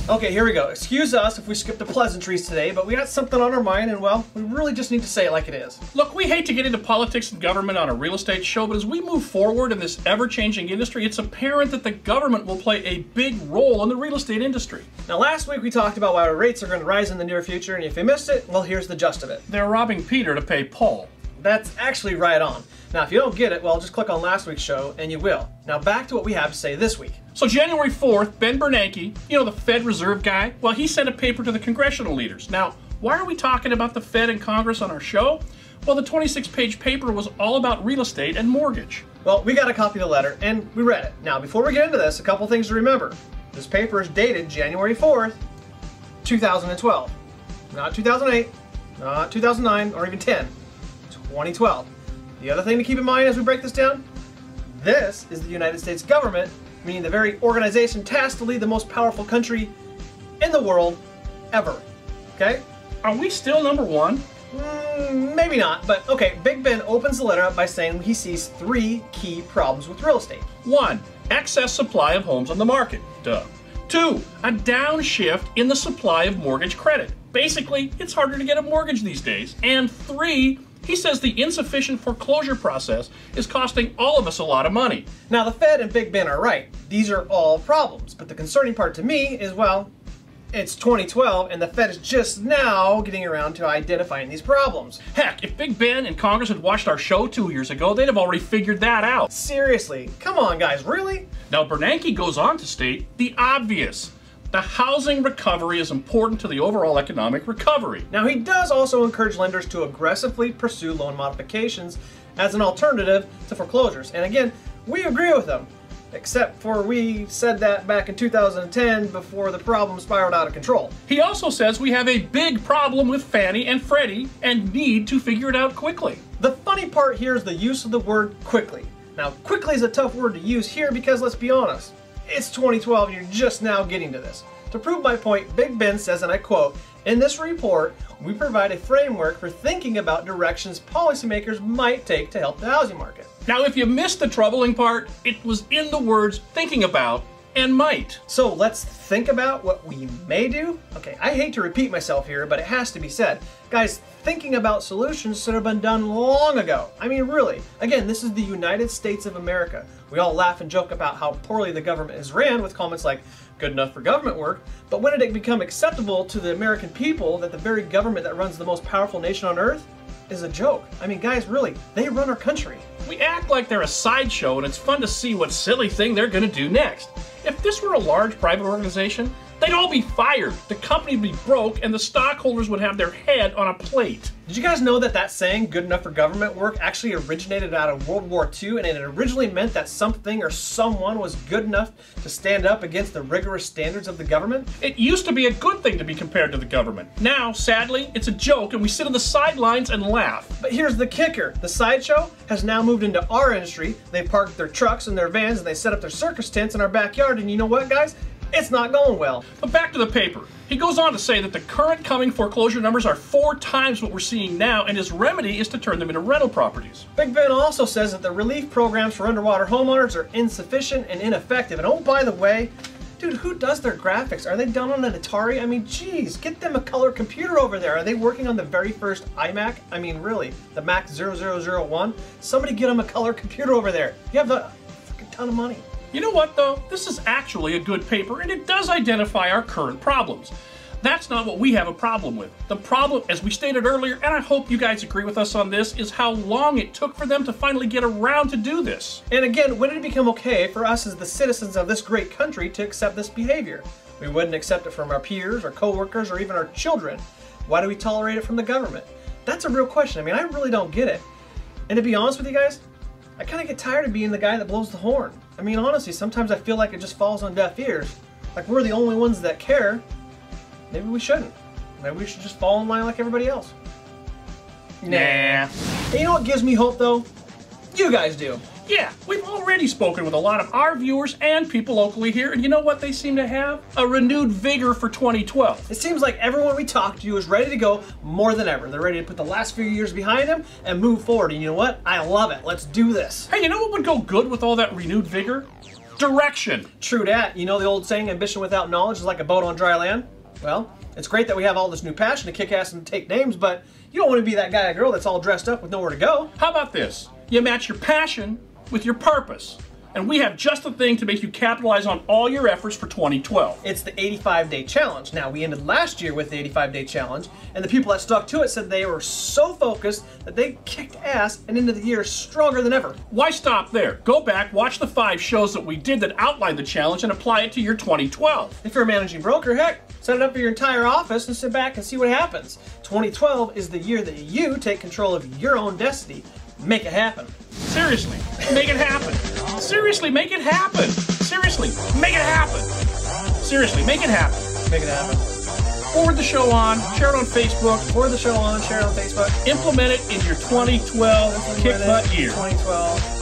Okay, here we go. Excuse us if we skipped the pleasantries today, but we got something on our mind and, well, we really just need to say it like it is. Look, we hate to get into politics and government on a real estate show, but as we move forward in this ever-changing industry, it's apparent that the government will play a big role in the real estate industry. Now, last week we talked about why our rates are going to rise in the near future, and if you missed it, well, here's the gist of it. They're robbing Peter to pay Paul. That's actually right on. Now, if you don't get it, well, just click on last week's show, and you will. Now, back to what we have to say this week. So January 4th, Ben Bernanke, you know, the Fed Reserve guy, well, he sent a paper to the congressional leaders. Now, why are we talking about the Fed and Congress on our show? Well, the 26-page paper was all about real estate and mortgage. Well, we got a copy of the letter, and we read it. Now, before we get into this, a couple things to remember. This paper is dated January 4th, 2012. Not 2008, not 2009, or even 10. 2012. The other thing to keep in mind as we break this down, this is the United States government, meaning the very organization tasked to lead the most powerful country in the world ever. Okay? Are we still number one? Maybe not, but okay, Big Ben opens the letter up by saying he sees 3 key problems with real estate. 1. Excess supply of homes on the market. Duh. 2. A downshift in the supply of mortgage credit. Basically, it's harder to get a mortgage these days. And 3, he says the insufficient foreclosure process is costing all of us a lot of money. Now, the Fed and Big Ben are right. These are all problems. But the concerning part to me is, well, it's 2012 and the Fed is just now getting around to identifying these problems. Heck, if Big Ben and Congress had watched our show 2 years ago, they'd have already figured that out. Seriously, come on guys, really? Now, Bernanke goes on to state the obvious. The housing recovery is important to the overall economic recovery. Now, he does also encourage lenders to aggressively pursue loan modifications as an alternative to foreclosures. And again, we agree with him, except for we said that back in 2010 before the problem spiraled out of control. He also says we have a big problem with Fannie and Freddie and need to figure it out quickly. The funny part here is the use of the word quickly. Now, quickly is a tough word to use here because, let's be honest, it's 2012 and you're just now getting to this. To prove my point, Big Ben says, and I quote, "In this report, we provide a framework for thinking about directions policymakers might take to help the housing market." Now, if you missed the troubling part, it was in the words thinking about and might. So let's think about what we may do. Okay, I hate to repeat myself here, but it has to be said. Guys, thinking about solutions should have been done long ago. I mean, really. Again, this is the United States of America. We all laugh and joke about how poorly the government is ran with comments like, good enough for government work, but when did it become acceptable to the American people that the very government that runs the most powerful nation on earth is a joke? I mean, guys, really, they run our country. We act like they're a sideshow and it's fun to see what silly thing they're gonna do next. If this were a large private organization, they'd all be fired, the company would be broke, and the stockholders would have their head on a plate. Did you guys know that that saying, good enough for government work, actually originated out of World War II, and it originally meant that something or someone was good enough to stand up against the rigorous standards of the government? It used to be a good thing to be compared to the government. Now, sadly, it's a joke and we sit on the sidelines and laugh. But here's the kicker. The sideshow has now moved into our industry. They parked their trucks and their vans and they set up their circus tents in our backyard, and you know what, guys? It's not going well. But back to the paper. He goes on to say that the current coming foreclosure numbers are 4 times what we're seeing now, and his remedy is to turn them into rental properties. Big Ben also says that the relief programs for underwater homeowners are insufficient and ineffective. And oh, by the way, dude, who does their graphics? Are they done on an Atari? I mean, geez, get them a color computer over there. Are they working on the very first iMac? I mean, really, the Mac 0001? Somebody get them a color computer over there. You have a fucking ton of money. You know what, though? This is actually a good paper, and it does identify our current problems. That's not what we have a problem with. The problem, as we stated earlier, and I hope you guys agree with us on this, is how long it took for them to finally get around to do this. And again, when did it become okay for us as the citizens of this great country to accept this behavior? We wouldn't accept it from our peers, our coworkers, or even our children. Why do we tolerate it from the government? That's a real question. I mean, I really don't get it. And to be honest with you guys, I kind of get tired of being the guy that blows the horn. I mean, honestly, sometimes I feel like it just falls on deaf ears. Like we're the only ones that care. Maybe we shouldn't. Maybe we should just fall in line like everybody else. Nah. And you know what gives me hope, though? You guys do. Yeah, we've already spoken with a lot of our viewers and people locally here, and you know what they seem to have? A renewed vigor for 2012. It seems like everyone we talk to is ready to go more than ever. They're ready to put the last few years behind them and move forward. And you know what? I love it. Let's do this. Hey, you know what would go good with all that renewed vigor? Direction. True that. You know the old saying, ambition without knowledge is like a boat on dry land? Well, it's great that we have all this new passion to kick ass and take names, but you don't want to be that guy or girl that's all dressed up with nowhere to go. How about this? You match your passion with your purpose. And we have just the thing to make you capitalize on all your efforts for 2012. It's the 85-day challenge. Now, we ended last year with the 85-day challenge, and the people that stuck to it said they were so focused that they kicked ass and ended the year stronger than ever. Why stop there? Go back, watch the 5 shows that we did that outline the challenge, and apply it to your 2012. If you're a managing broker, heck, set it up for your entire office and sit back and see what happens. 2012 is the year that you take control of your own destiny. Make it happen. Seriously, make it happen. Seriously, make it happen. Seriously, make it happen. Seriously, make it happen. Make it happen. Forward the show on, share it on Facebook. Forward the show on, share it on Facebook. Implement it in your 2012 kick butt year. 2012.